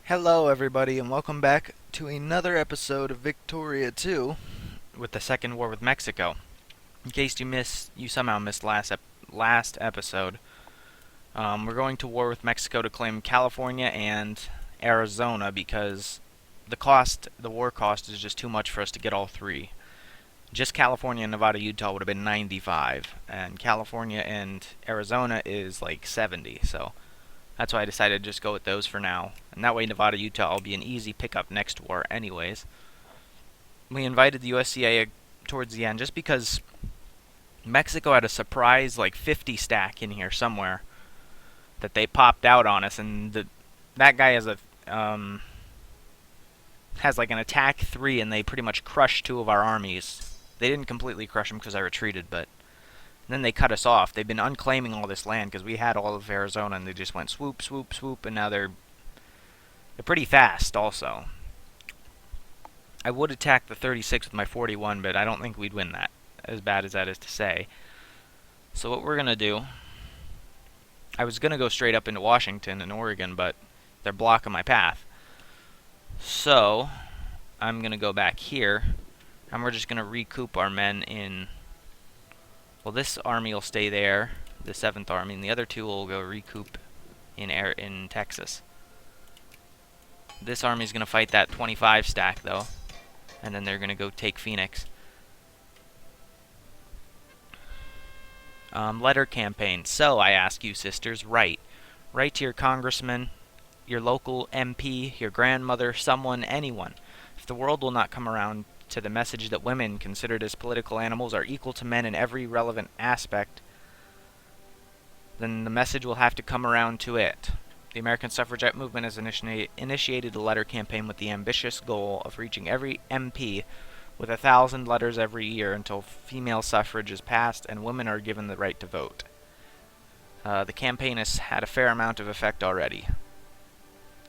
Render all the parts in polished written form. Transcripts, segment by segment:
Hello, everybody, and welcome back to another episode of Victoria 2 with the second war with Mexico. In case you somehow missed last episode, we're going to war with Mexico to claim California and Arizona because the war cost is just too much for us to get all three. Just California and Nevada, Utah would have been 95, and California and Arizona is like 70, so that's why I decided to just go with those for now. And that way Nevada, Utah will be an easy pickup next war anyways. We invited the USCA towards the end just because Mexico had a surprise like 50 stack in here somewhere that they popped out on us, and that guy has like an attack 3, and they pretty much crushed 2 of our armies. They didn't completely crush them because I retreated, but then they cut us off. They've been unclaiming all this land because we had all of Arizona, and they just went swoop, swoop, swoop, and now they're pretty fast also. I would attack the 36 with my 41, but I don't think we'd win that, as bad as that is to say. So what we're going to do, I was going to go straight up into Washington and Oregon, but they're blocking my path. So I'm going to go back here, and we're just going to recoup our men in... Well, this army will stay there, the 7th Army, and the other 2 will go recoup in Texas. This army is going to fight that 25 stack, though, and then they're going to go take Phoenix. Letter campaign. So, I ask you, sisters, write. Write to your congressman, your local MP, your grandmother, someone, anyone. If the world will not come around to the message that women, considered as political animals, are equal to men in every relevant aspect, then the message will have to come around to it. The American suffragette movement has initiated a letter campaign with the ambitious goal of reaching every MP with 1,000 letters every year until female suffrage is passed and women are given the right to vote. The campaign has had a fair amount of effect already.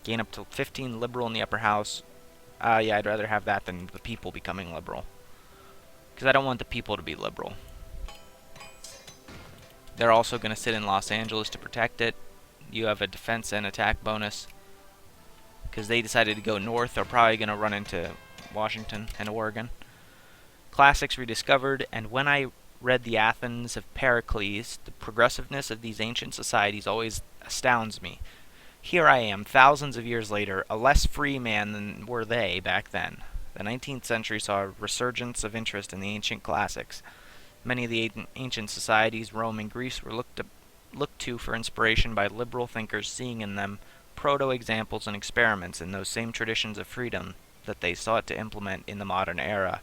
Gain up to 15 liberal in the upper house. Yeah, I'd rather have that than the people becoming liberal, because I don't want the people to be liberal. They're also going to sit in Los Angeles to protect it. You have a defense and attack bonus, because they decided to go north. They're probably going to run into Washington and Oregon. Classics rediscovered, and when I read the Athens of Pericles, the progressiveness of these ancient societies always astounds me. Here I am, thousands of years later, a less free man than were they back then. The 19th century saw a resurgence of interest in the ancient classics. Many of the ancient societies, Rome and Greece, were looked to for inspiration by liberal thinkers, seeing in them proto-examples and experiments in those same traditions of freedom that they sought to implement in the modern era.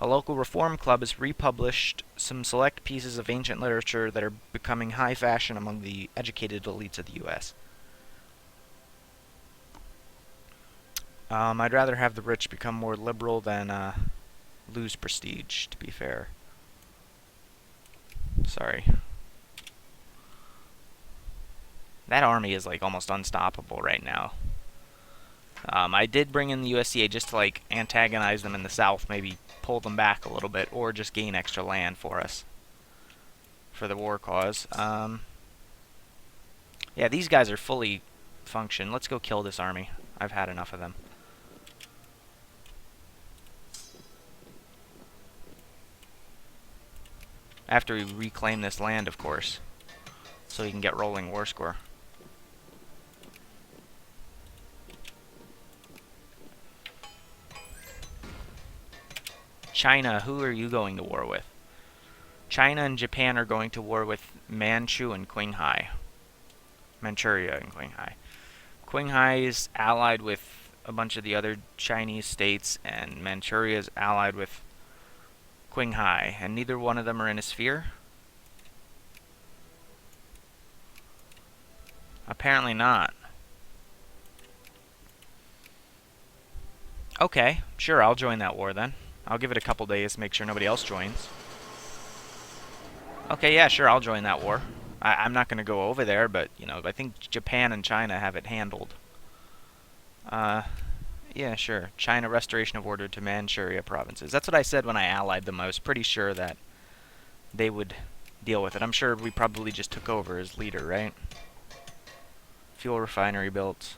A local reform club has republished some select pieces of ancient literature that are becoming high fashion among the educated elites of the U.S. I'd rather have the rich become more liberal than lose prestige, to be fair. Sorry. That army is like almost unstoppable right now. I did bring in the USCA just to like antagonize them in the south, maybe pull them back a little bit, or just gain extra land for us for the war cause. Yeah, these guys are fully functioned. Let's go kill this army. I've had enough of them. After we reclaim this land, of course, so we can get rolling war score. China, who are you going to war with? China and Japan are going to war with Manchuria and Qinghai. Qinghai is allied with a bunch of the other Chinese states, and Manchuria is allied with Qinghai, and neither one of them are in a sphere? Apparently not. Okay, sure, I'll join that war then. I'll give it a couple days to make sure nobody else joins. Okay, yeah, sure, I'll join that war. I'm not going to go over there, but, you know, I think Japan and China have it handled. Yeah, sure. China, restoration of order to Manchuria provinces. That's what I said when I allied them. I was pretty sure that they would deal with it. I'm sure we probably just took over as leader, right? Fuel refinery built.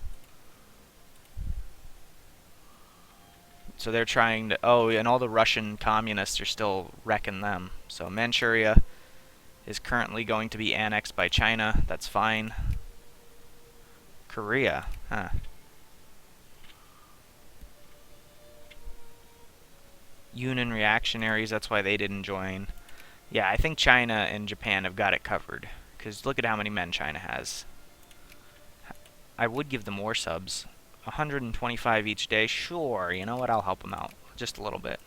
So they're trying to... Oh, and all the Russian communists are still wrecking them. So Manchuria is currently going to be annexed by China. That's fine. Korea. Huh. Yunnan reactionaries, that's why they didn't join. Yeah, I think China and Japan have got it covered. Because look at how many men China has. I would give them more subs. 125 each day. Sure, you know what? I'll help them out. Just a little bit.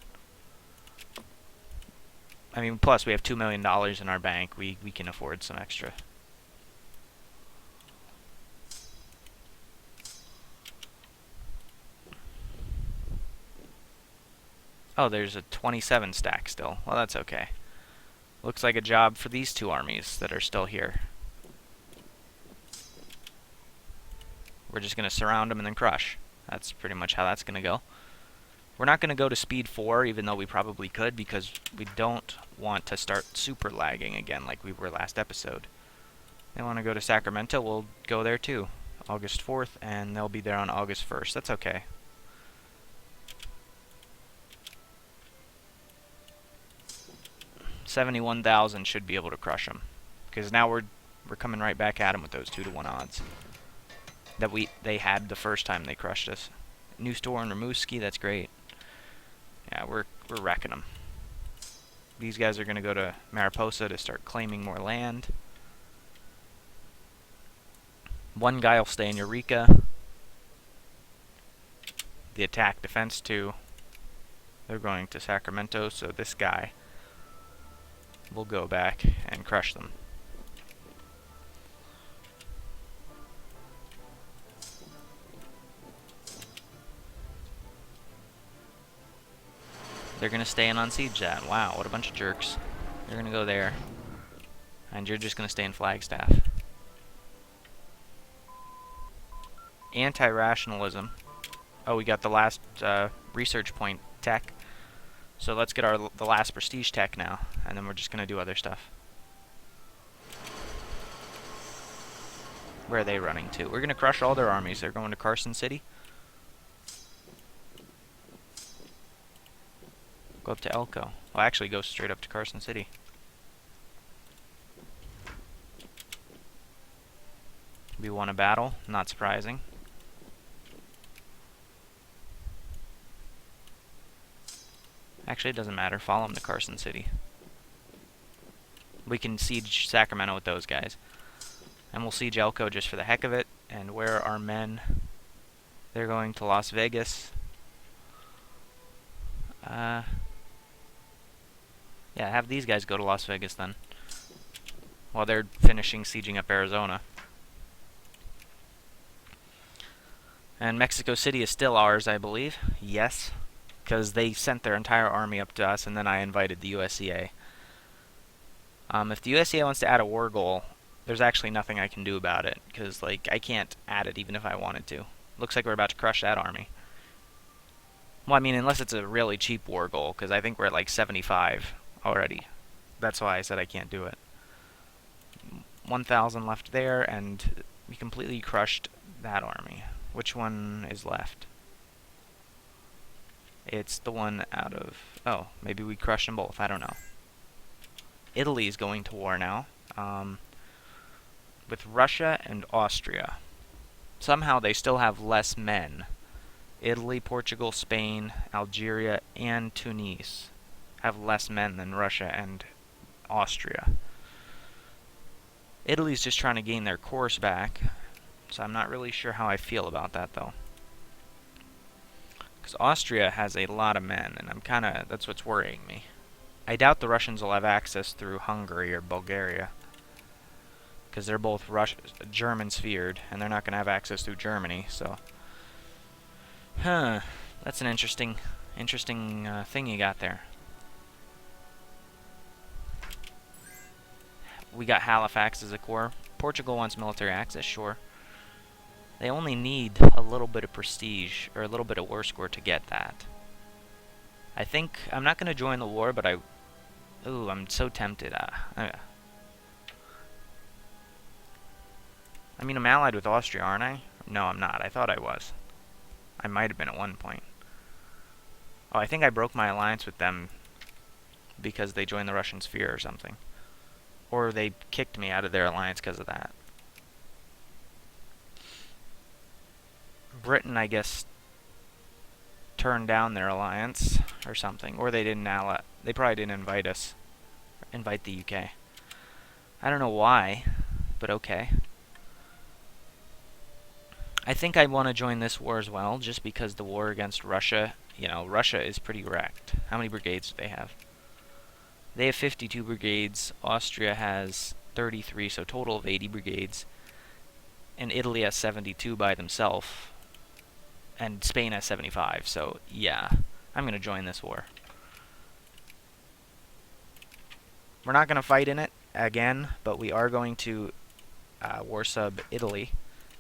I mean, plus we have $2 million in our bank. We can afford some extra. Oh, there's a 27 stack still. Well, that's okay. Looks like a job for these two armies that are still here. We're just going to surround them and then crush. That's pretty much how that's going to go. We're not going to go to speed 4, even though we probably could, because we don't want to start super lagging again like we were last episode. They want to go to Sacramento, we'll go there too. August 4th, and they'll be there on August 1st. That's okay. $71,000 should be able to crush them, because now we're coming right back at them with those 2-to-1 odds that they had the first time they crushed us. New store in Rimouski, that's great. Yeah, we're wrecking them. These guys are going to go to Mariposa to start claiming more land. One guy will stay in Eureka. The attack defense 2. They're going to Sacramento, so this guy will go back and crush them. They're going to stay in on siege that. Wow, what a bunch of jerks. They're going to go there. And you're just going to stay in Flagstaff. Anti-rationalism. Oh, we got the last research point tech. So let's get the last prestige tech now. And then we're just going to do other stuff. Where are they running to? We're going to crush all their armies. They're going to Carson City. Go up to Elko. Well, actually, go straight up to Carson City. We won a battle. Not surprising. Actually, it doesn't matter. Follow them to Carson City. We can siege Sacramento with those guys. And we'll siege Elko just for the heck of it. And where are our men? They're going to Las Vegas. Yeah, have these guys go to Las Vegas then. While they're finishing sieging up Arizona. And Mexico City is still ours, I believe. Yes. Because they sent their entire army up to us, and then I invited the USCA. If the USCA wants to add a war goal, there's actually nothing I can do about it. Because, like, I can't add it even if I wanted to. Looks like we're about to crush that army. Well, I mean, unless it's a really cheap war goal, because I think we're at like 75 already. That's why I said I can't do it. 1,000 left there, and we completely crushed that army. Which one is left? It's the one out of... Oh, maybe we crushed them both. I don't know. Italy's going to war now. With Russia and Austria. Somehow they still have less men. Italy, Portugal, Spain, Algeria, and Tunis have less men than Russia and Austria. Italy's just trying to gain their course back, so I'm not really sure how I feel about that, though. Because Austria has a lot of men, and that's what's worrying me. I doubt the Russians will have access through Hungary or Bulgaria, because they're both German-sphered, and they're not going to have access through Germany, so... Huh, that's an interesting thing you got there. We got Halifax as a core. Portugal wants military access, sure. They only need a little bit of prestige, or a little bit of war score to get that. I think, I'm not going to join the war, but ooh, I'm so tempted. I mean, I'm allied with Austria, aren't I? No, I'm not. I thought I was. I might have been at one point. Oh, I think I broke my alliance with them because they joined the Russian sphere or something. Or they kicked me out of their alliance because of that. Britain, I guess, turned down their alliance or something. Or they didn't they probably didn't invite the UK. I don't know why, but okay. I think I want to join this war as well, just because the war against Russia, Russia is pretty wrecked. How many brigades do they have? They have 52 brigades. Austria has 33, so total of 80 brigades. And Italy has 72 by themselves. And Spain has 75, so yeah, I'm going to join this war. We're not going to fight in it again, but we are going to war sub Italy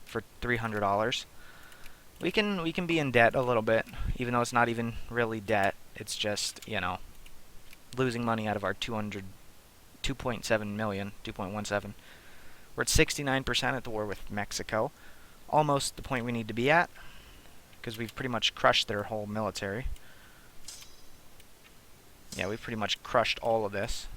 for $300. We can be in debt a little bit, even though it's not even really debt. It's just, losing money out of our 2.7 million, 2.17. We're at 69% at the war with Mexico. Almost the point we need to be at, because we've pretty much crushed their whole military. Yeah, we've pretty much crushed all of this.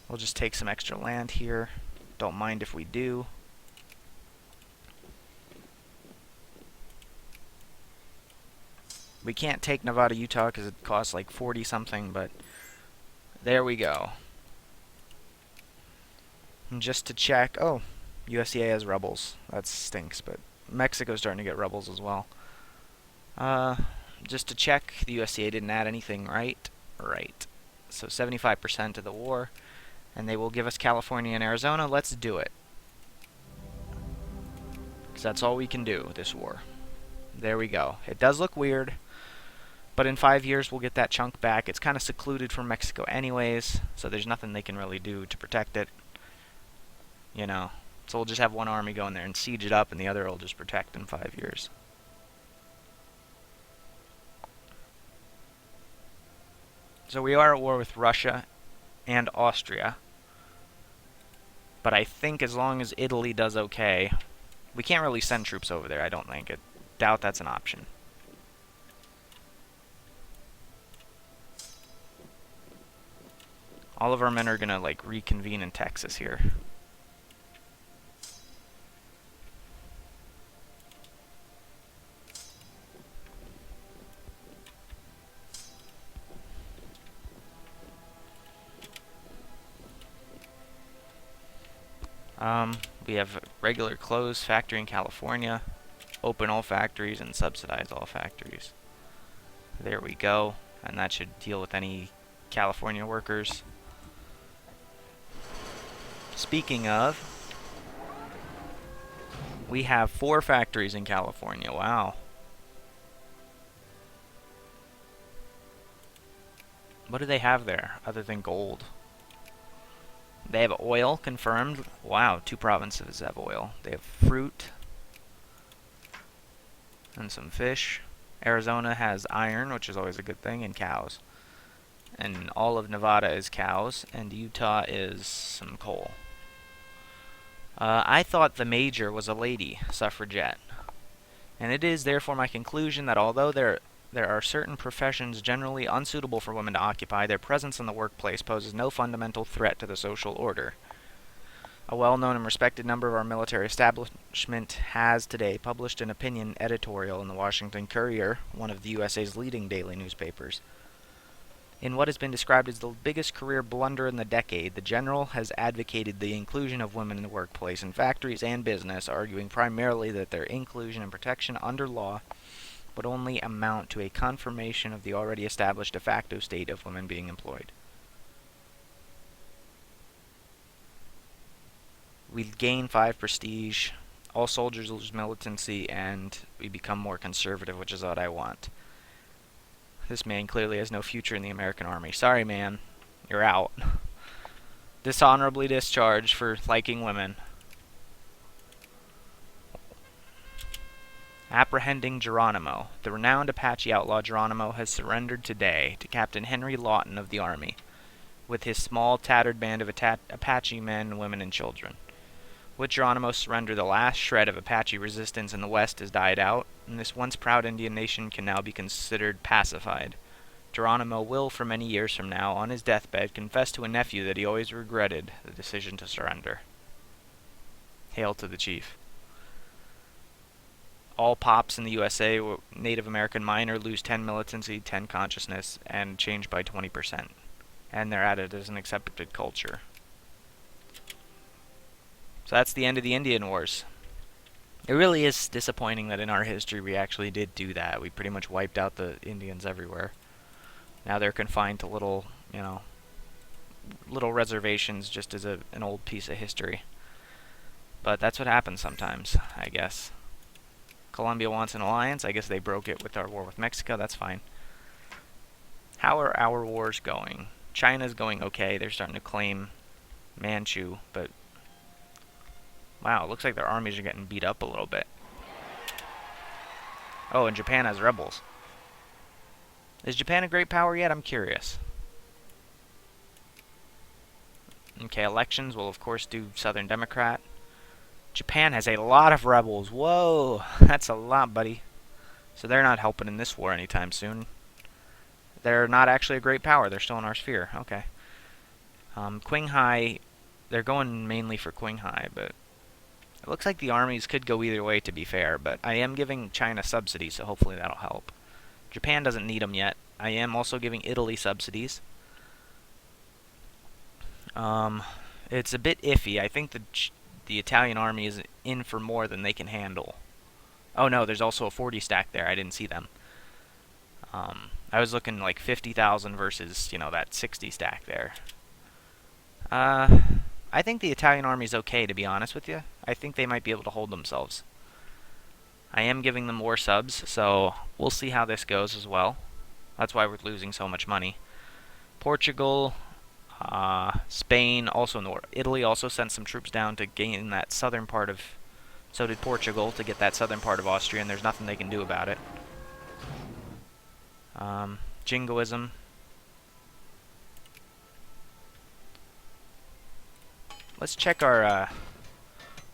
We'll just take some extra land here. Don't mind if we do. We can't take Nevada, Utah because it costs like 40 something, but there we go. And just to check, oh, USDA has rebels. That stinks, but Mexico's starting to get rebels as well. Just to check, the USDA didn't add anything, right? Right. So 75% of the war. And they will give us California and Arizona. Let's do it. Because that's all we can do this war. There we go. It does look weird, but in 5 years we'll get that chunk back. It's kind of secluded from Mexico anyways, so there's nothing they can really do to protect it. So we'll just have one army go in there and siege it up, and the other will just protect in 5 years. So we are at war with Russia and Austria. But I think as long as Italy does okay, we can't really send troops over there, I don't think. I doubt that's an option. All of our men are gonna reconvene in Texas here. We have regular clothes factory in California, open all factories and subsidize all factories. There we go, and that should deal with any California workers. Speaking of, we have 4 factories in California. Wow. What do they have there other than gold? They have oil, confirmed. Wow, 2 provinces have oil. They have fruit and some fish. Arizona has iron, which is always a good thing, and cows. And all of Nevada is cows, and Utah is some coal. I thought the major was a lady, suffragette. And it is therefore my conclusion that although there are certain professions generally unsuitable for women to occupy, their presence in the workplace poses no fundamental threat to the social order. A well-known and respected member of our military establishment has today published an opinion editorial in the Washington Courier, one of the USA's leading daily newspapers. In what has been described as the biggest career blunder in the decade, the general has advocated the inclusion of women in the workplace in factories and business, arguing primarily that their inclusion and protection under law would only amount to a confirmation of the already established de facto state of women being employed. We gain 5 prestige, all soldiers lose militancy, and we become more conservative, which is what I want. This man clearly has no future in the American Army. Sorry, man. You're out. Dishonorably discharged for liking women. Apprehending Geronimo. The renowned Apache outlaw Geronimo has surrendered today to Captain Henry Lawton of the Army, with his small, tattered band of Apache men, women, and children. With Geronimo surrender, the last shred of Apache resistance in the West has died out, and this once proud Indian nation can now be considered pacified. Geronimo will, for many years from now, on his deathbed, confess to a nephew that he always regretted the decision to surrender. Hail to the chief. All pops in the USA, Native American minor, lose 10 militancy, 10 consciousness, and change by 20%. And they're added as an accepted culture. So that's the end of the Indian Wars. It really is disappointing that in our history we actually did do that. We pretty much wiped out the Indians everywhere. Now they're confined to little, little reservations just as an old piece of history. But that's what happens sometimes, I guess. Colombia wants an alliance. I guess they broke it with our war with Mexico. That's fine. How are our wars going? China's going okay. They're starting to claim Manchu, but wow, it looks like their armies are getting beat up a little bit. Oh, and Japan has rebels. Is Japan a great power yet? I'm curious. Okay, elections will of course do Southern Democrat. Japan has a lot of rebels. Whoa, that's a lot, buddy. So they're not helping in this war anytime soon. They're not actually a great power. They're still in our sphere. Okay. Qinghai, they're going mainly for Qinghai, but it looks like the armies could go either way, to be fair. But I am giving China subsidies, so hopefully that'll help. Japan doesn't need them yet. I am also giving Italy subsidies. It's a bit iffy. I think the Italian army is in for more than they can handle. Oh no, there's also a 40 stack there. I didn't see them. I was looking like 50,000 versus, that 60 stack there. I think the Italian army's okay, to be honest with you. I think they might be able to hold themselves. I am giving them more subs, so we'll see how this goes as well. That's why we're losing so much money. Portugal, Spain, also Italy also sent some troops down to gain that southern part of... So did Portugal, to get that southern part of Austria, and there's nothing they can do about it. Jingoism. Let's check our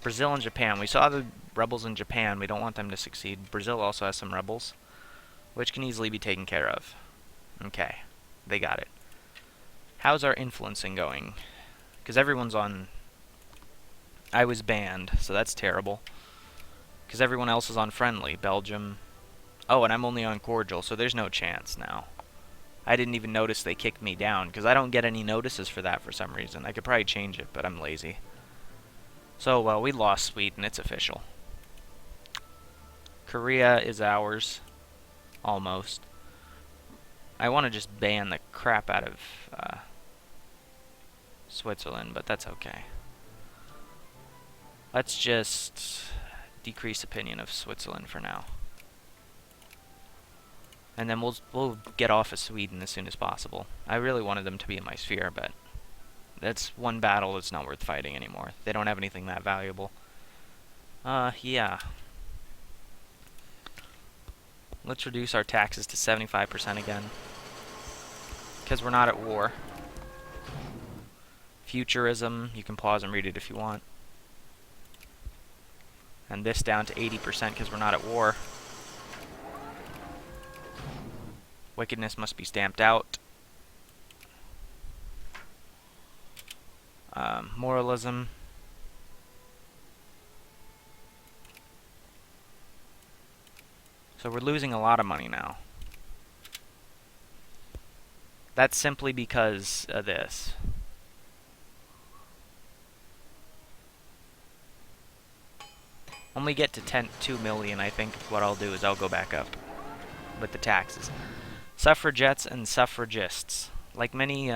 Brazil and Japan. We saw the rebels in Japan. We don't want them to succeed. Brazil also has some rebels, which can easily be taken care of. Okay, they got it. How's our influencing going? Because everyone's on... I was banned, so that's terrible. Because everyone else is on friendly. Belgium. Oh, and I'm only on cordial, so there's no chance now. I didn't even notice they kicked me down, because I don't get any notices for that for some reason. I could probably change it, but I'm lazy. So, well, we lost Sweden. It's official. Korea is ours. Almost. I want to just ban the crap out of Switzerland, but that's okay. Let's just decrease opinion of Switzerland for now. And then we'll get off of Sweden as soon as possible. I really wanted them to be in my sphere, but that's one battle that's not worth fighting anymore. They don't have anything that valuable. Yeah. Let's reduce our taxes to 75% again. Because we're not at war. Futurism, you can pause and read it if you want. And this down to 80% because we're not at war. Wickedness must be stamped out. Moralism. So we're losing a lot of money now. That's simply because of this. When we get to 2 million, I think what I'll do is I'll go back up with the taxes. Suffragettes and suffragists. Like many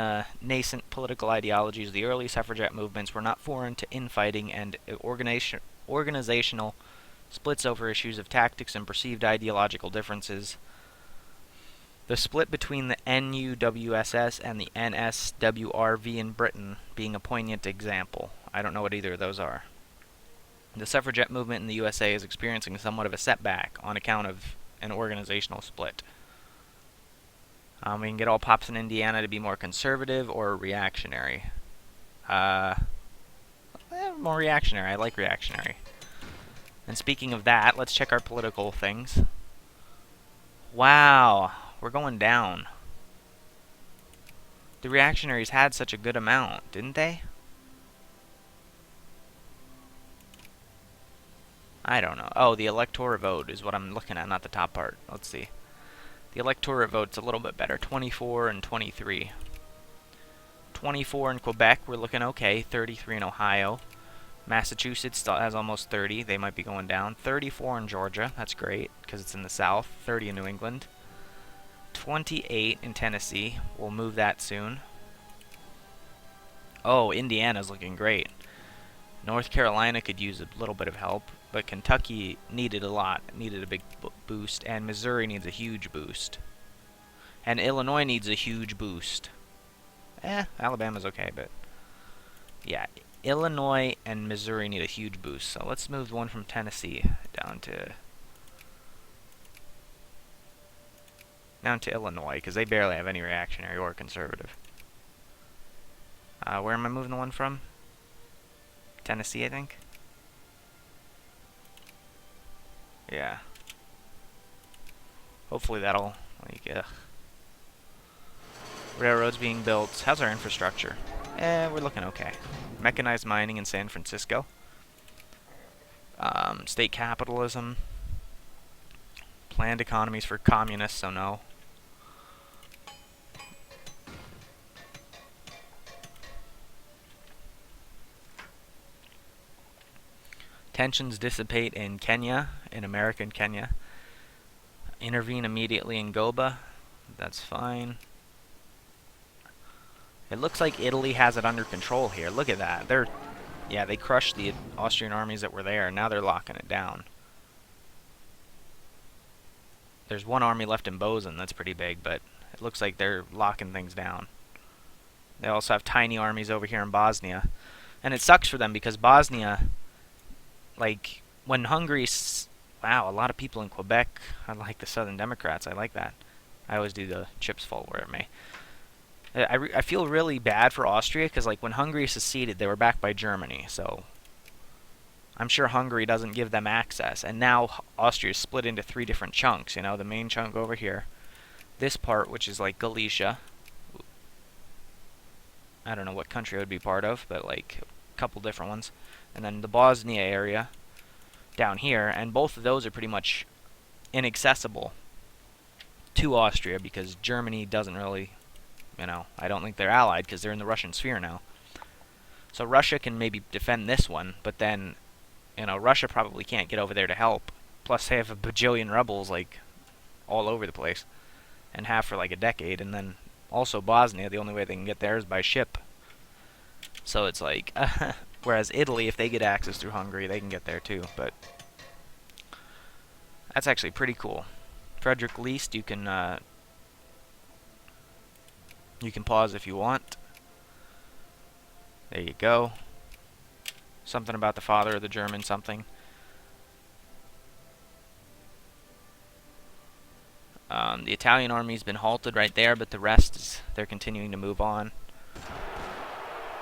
nascent political ideologies, the early suffragette movements were not foreign to infighting and organizational splits over issues of tactics and perceived ideological differences. The split between the NUWSS and the NSWRV in Britain being a poignant example. I don't know what either of those are. The suffragette movement in the USA is experiencing somewhat of a setback on account of an organizational split. We can get all pops in Indiana to be more conservative or reactionary. more reactionary. I like reactionary. And speaking of that, let's check our political things. Wow, we're going down. The reactionaries had such a good amount, didn't they? I don't know. Oh, the electoral vote is what I'm looking at, not the top part. Let's see. The electoral vote's a little bit better. 24 and 23. 24 in Quebec, we're looking okay. 33 in Ohio. Massachusetts still has almost 30. They might be going down. 34 in Georgia. That's great, because it's in the South. 30 in New England. 28 in Tennessee. We'll move that soon. Oh, Indiana's looking great. North Carolina could use a little bit of help, but Kentucky needed a lot. Needed a big boost, and Missouri needs a huge boost. And Illinois needs a huge boost. Alabama's okay, but yeah, Illinois and Missouri need a huge boost. So let's move the one from Tennessee down to Illinois, because they barely have any reactionary or conservative. Where am I moving the one from? Tennessee, I think. Yeah. Hopefully that'll, like, railroads being built. How's our infrastructure? We're looking okay. Mechanized mining in San Francisco. State capitalism. Planned economies for communists, so no. Tensions dissipate in Kenya, in American Kenya. Intervene immediately in Goba. That's fine. It looks like Italy has it under control here. Look at that. They crushed the Austrian armies that were there, and now they're locking it down. There's one army left in Bozen that's pretty big, but it looks like they're locking things down. They also have tiny armies over here in Bosnia. And it sucks for them because Bosnia, like, when Hungary... Wow, a lot of people in Quebec are like the Southern Democrats. I like that. I always do the chips fall where it may. I feel really bad for Austria because, like, when Hungary seceded, they were backed by Germany, so I'm sure Hungary doesn't give them access. And now Austria is split into 3 different chunks, you know, the main chunk over here. This part, which is like Galicia. I don't know what country it would be part of, but like a couple different ones. And then the Bosnia area down here, and both of those are pretty much inaccessible to Austria because Germany doesn't really, you know, I don't think they're allied because they're in the Russian sphere now. So Russia can maybe defend this one, but then, you know, Russia probably can't get over there to help. Plus they have a bajillion rebels, like, all over the place. And have for like a decade. And then also Bosnia, the only way they can get there is by ship. So it's like, whereas Italy, if they get access through Hungary, they can get there too. But that's actually pretty cool. Frederick Least, you can pause if you want. There you go. Something about the father of the German something. The Italian army's been halted right there, but the rest is, they're continuing to move on.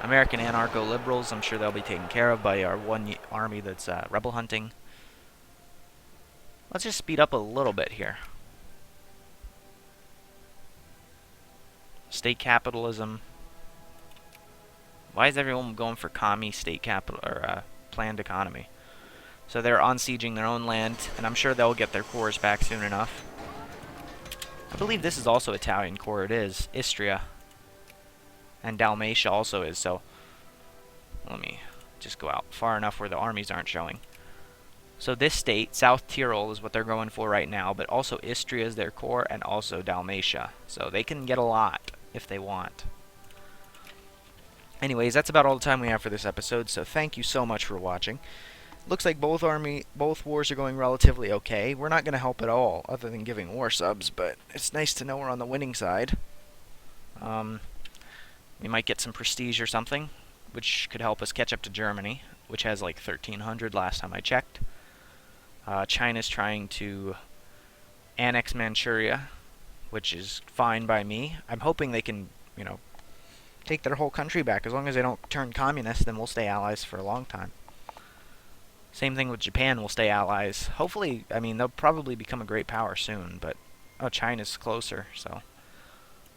American anarcho-liberals, I'm sure they'll be taken care of by our one army that's rebel hunting. Let's just speed up a little bit here. State capitalism. Why is everyone going for commie state capital or planned economy? So they're unsieging their own land, and I'm sure they'll get their cores back soon enough. I believe this is also Italian core. It is. Istria. And Dalmatia also is, so let me just go out far enough where the armies aren't showing. So this state, South Tyrol, is what they're going for right now, but also Istria is their core, and also Dalmatia. So they can get a lot if they want. Anyways, that's about all the time we have for this episode, so thank you so much for watching. Looks like both wars are going relatively okay. We're not going to help at all, other than giving war subs, but it's nice to know we're on the winning side. We might get some prestige or something, which could help us catch up to Germany, which has like 1,300 last time I checked. China's trying to annex Manchuria, which is fine by me. I'm hoping they can, you know, take their whole country back. As long as they don't turn communist, then we'll stay allies for a long time. Same thing with Japan, we'll stay allies. Hopefully, I mean, they'll probably become a great power soon, but, oh, China's closer, so,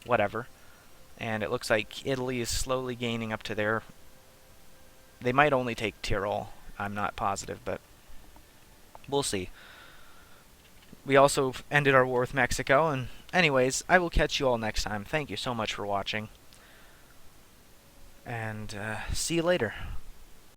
whatever. And it looks like Italy is slowly gaining up to their... They might only take Tyrol, I'm not positive, but we'll see. We also ended our war with Mexico, and anyways, I will catch you all next time. Thank you so much for watching, and see you later.